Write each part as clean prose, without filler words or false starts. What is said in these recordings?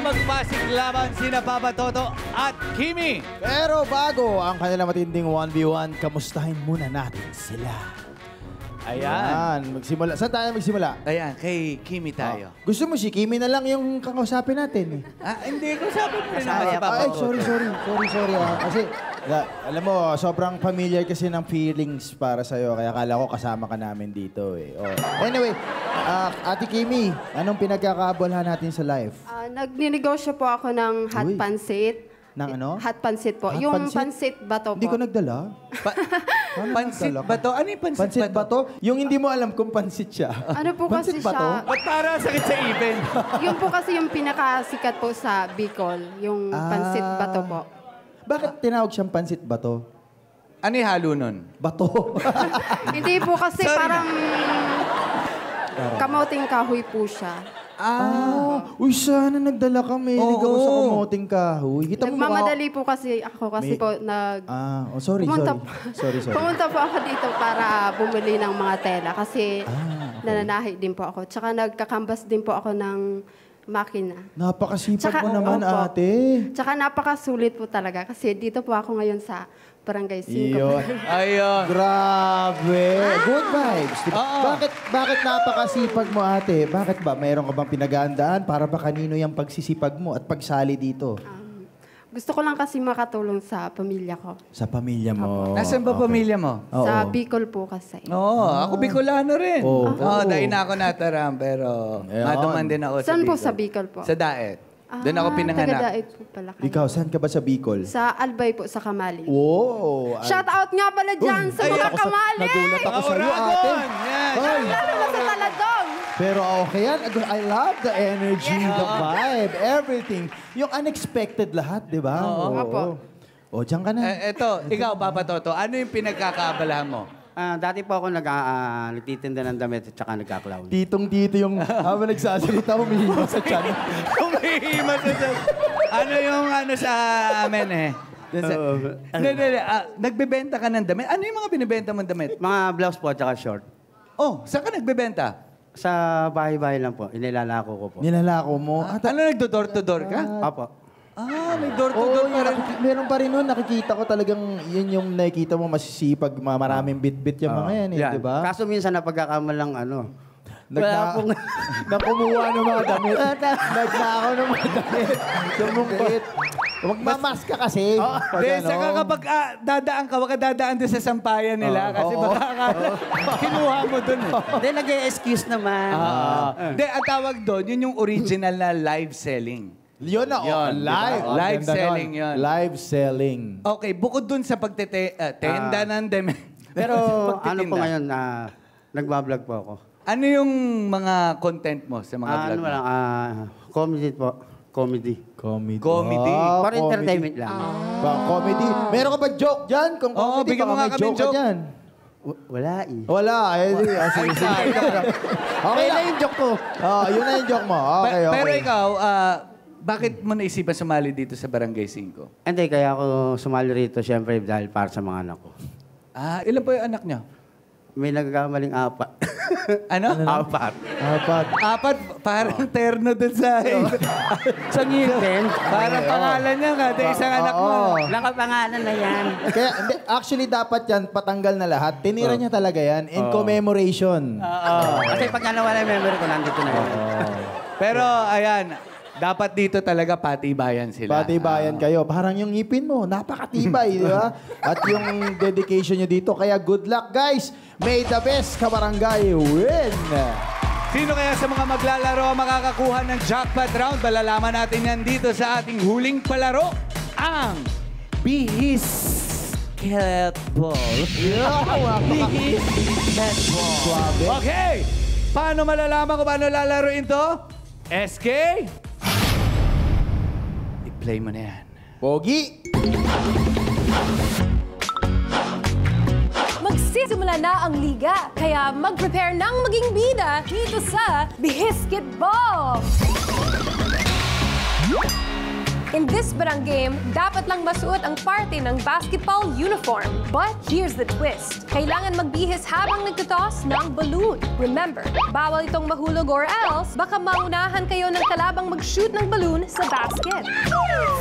magpasig laban sina Papa Toto at Kimi. Pero bago ang kanilang matinding 1v1, kamustahin muna natin sila. Ayan. Magsimula. Saan tayo magsimula? Ayan, kay Kimi tayo. Gusto mo si Kimi na lang yung kakausapin natin. Hindi ko sabi mo rin naman si Ay, Papa Toto. sorry. Kasi, alam mo, sobrang familiar kasi ng feelings para sa'yo. Kaya akala ko kasama ka namin dito eh. Oh. Anyway, Ate Kimi, anong pinagkakaabalahan natin sa life? Nagninegosyo po ako ng hot pancit. Ng ano? Hot pancit po. Hot yung pancit? pancit bato po. Hindi ko nagdala. Pansit ba to? Ano yung pansit, Pansit ba to? Yung hindi mo alam kung pansit siya. Ano po kasi Pansit ba to? siya? Ba't para sakit sa ipin? Yun po kasi yung pinakasikat po sa Bicol. Yung pancit bato po. Bakit tinawag siyang pansit bato? Ano yung halo nun? Bato. Hindi po kasi parang kamoting kahoy po siya. Uy, sana nagdala kami. Hindi ako sa kamoting kahoy. Kita mo Nagmamadali po kasi ako kasi po sorry. Pumunta po ako dito para bumili ng mga tela kasi nananahi din po ako. Tsaka nagkakambas din po ako ng makina. Napakasipag mo naman, opo. ate. Tsaka napakasulit po talaga kasi dito po ako ngayon sa Barangay 5. Iyon. Ayun. Grabe. Good vibes. Diba? Bakit napakasipag mo, ate? Bakit ba? Mayroon ka bang pinagandaan? Para ba kanino yung pagsisipag mo at pagsali dito? Gusto ko lang kasi makatulong sa pamilya ko. Sa pamilya mo. Nasaan ba pamilya mo? Sa Bicol po kasi. Oo, ako Bicolano rin. Dahil na ako nataram, pero matuman din ako sa Saan Bicol. po sa Bicol po? Sa Daet. Doon ako pinanganak. Taga-Daet po pala kayo. Ikaw, saan ka ba sa Bicol? Sa Albay po, sa Kamali. Wow. Shout out nga pala dyan sa mga Kamali! Nagulat ako sa iyo, ate. Hoy. Lalo na sa Taladong! Pero okay yan. I love the energy, the vibe, everything. Yung unexpected lahat, di ba? Oo. O, dyan ka na. Eto, ikaw, Papa Toto, ano yung pinagkakaabalahan mo? Dati po ako nagtitinda ng damit at saka nagka-clown. Titong-tito yung habang nagsasalita, humihima sa tiyan. Humihima sa tiyan. Ano yung ano sa amin eh? Nagbebenta ka ng damit? Ano yung mga binibenta mong damit? Mga blouse po at saka short. Oh, saan ka nagbebenta? Sa bahay-bahay lang po. Inilalako ko po. Nilalako mo. Ano, nagdo-door-to-door ka? Opo. May door-to-door pa rin. Meron pa rin nun. Nakikita ko talagang yun yung nakikita mo masisipag. Maraming bit-bit yung mga yan, di ba? Kaso minsan napagkakamalang Nakumuha ng mga damit. Nagnakaw ng mga damit. Sumungkit. Magmamas ka kasi. Saka kapag dadaan ka, wag ka dadaan doon sa sampayan nila. Kasi baka kinuha mo doon. Hindi, nag-e-excuse naman. Hindi, ang tawag doon, yun yung original na live selling. Yun na, live. Live selling yun. Live selling. Okay, bukod dun sa pagtenda ng damit. Pero ano po ngayon, nagbablog po ako. Ano yung mga content mo sa mga vlog mo? Comedy po. Comedy. Comedy. Para entertainment lang. Comedy. Meron ka ba joke dyan? Kung comedy, bigyan mo baka nga may kami joke ka joke. dyan. Wala eh. Wala. Okay na yung joke ko. Yun na yung joke mo. Okay. Pero ikaw, bakit mo naisipan sumali dito sa Barangay 5? Hindi, kaya ako sumali rito siyempre dahil para sa mga anak ko. Ilan po yung anak niyo? May nagkakamaling 4. Ano? 4. Apat, parang terno dun sa ngipin. Parang pangalan niya kada isang anak mo. Nakapangalan na yan. Kaya, actually, dapat yan, patanggal na lahat. Tinira niya talaga yan in commemoration. Kasi pag nawala yung memory ko, nandito na yan. Pero, ayan, dapat dito talaga patibayan sila. Patibayan kayo. Parang yung ngipin mo, napakatibay, di ba? At yung dedication nyo dito. Kaya good luck, guys. May the best kabarangay win. Sino kaya sa mga maglalaro ang makakakuha ng jackpot round? Malalaman natin yan dito sa ating huling palaro. Ang Bihis Ketball. Bihis Ketball. Okay. Paano malalaman kung paano lalaroin to? SK? I-play mo na yan. Pogi. Magsisimula na ang liga, kaya mag-prepare ng maging bida dito sa Bihisketball! In this barang game, dapat lang masuot ang parte ng basketball uniform. But here's the twist. Kailangan magbihis habang nagtotoss ng balloon. Remember, bawal itong mahulog or else baka maunahan kayo ng kalabang mag-shoot ng balloon sa basket.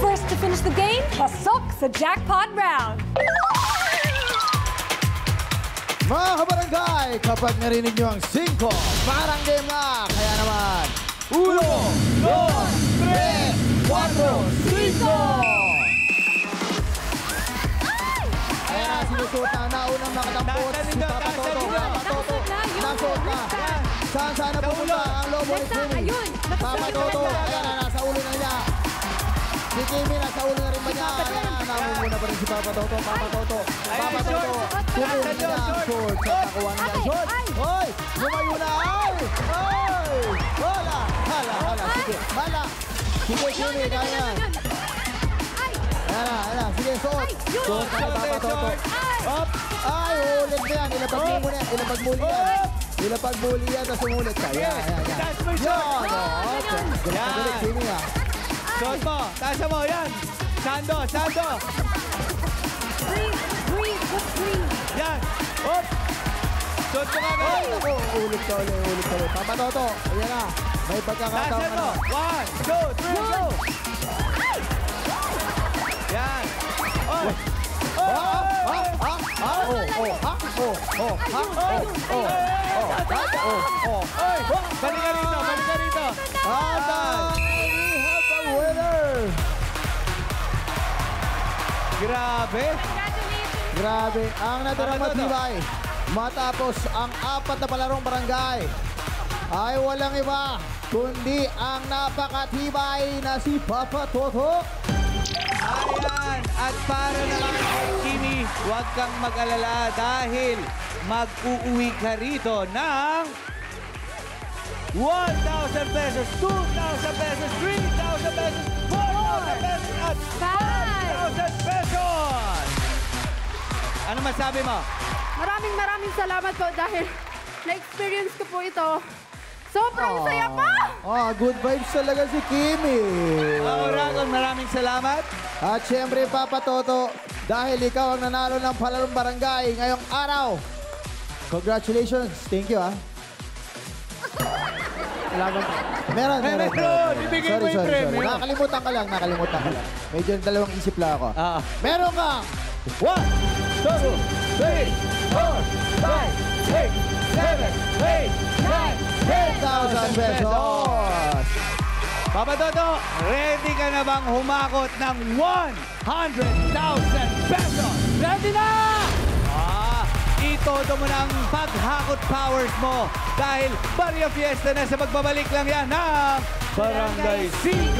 First to finish the game, pasok sa jackpot round. Mga kabarangay, kapag narinig nyo ang 5, parang game na. Kaya naman, 1, 2, 3, 4, 5! Ayan na, sinusuot na. Naunang nakatampot. Si Papa Toto. Nasuot na. Saan na pumunta ang lobo ni Kimi? Papa Toto. Ayan na, nasa ulo na niya. Si Kimi, nasa ulo na rin ba niya? Ayan na, namumuna pa rin si Papa Toto. Papa Toto. Papa Toto. Kumuha niya ang short. Sa takuan niya ang short. Hoy! Lumayo na! Ay! Ay! Hala! Sige. Hala! Sige, Kimi. Kaya. Ayan na. Sige, suot. Suot na kay Papa Toto. Up! Ay! Ulit na yan. Ilapag mo muna. Ilapag muli yan. Tapos umulit ka. Yan. Yan. Galit, Kimi ha. Suot mo. Tasa mo. Yan. Sando. Breathe. Yan. Up. Suot mo kami. Ay, ako. Ulit ka ulit. Papa Toto. Ayan na. May pagkakataon Tasa ka mo. na. 1, 2, 3, go. Yan. Oy. Balik ka rito. We have a winner! Grabe. Ang natirang matibay matapos ang 4 na palarong barangay ay walang iba kundi ang napakatibay na si Papa Toto. Ayan. At para naman kay Kimi, huwag kang mag-alala dahil mag-uuwi ka rito ng 1,000 pesos, 2,000 pesos, 3,000 pesos, 4,000 pesos, at 5,000 pesos! Ano masabi mo? Maraming salamat po dahil na-experience ko po ito. Sobrang saya pa! Good vibes talaga si Kimi. Ragon, maraming salamat. At syempre, Papa Toto, dahil ikaw ang nanalo ng palarong barangay ngayong araw. Congratulations. Thank you, Meron. Ibigay mo yung premyo. Nakalimutan ka lang. Medyo dalawang isip lang ako. Meron kang 1, 2, 3, 4, 5, 6, 7, 8, 9, 10,000 pesos! Papa Toto, ready ka na bang humakot ng 100,000 pesos? Ready na! Itodo mo na ang paghakot powers mo dahil Barrio Fiesta na sa magbabalik lang yan ng Barangay 5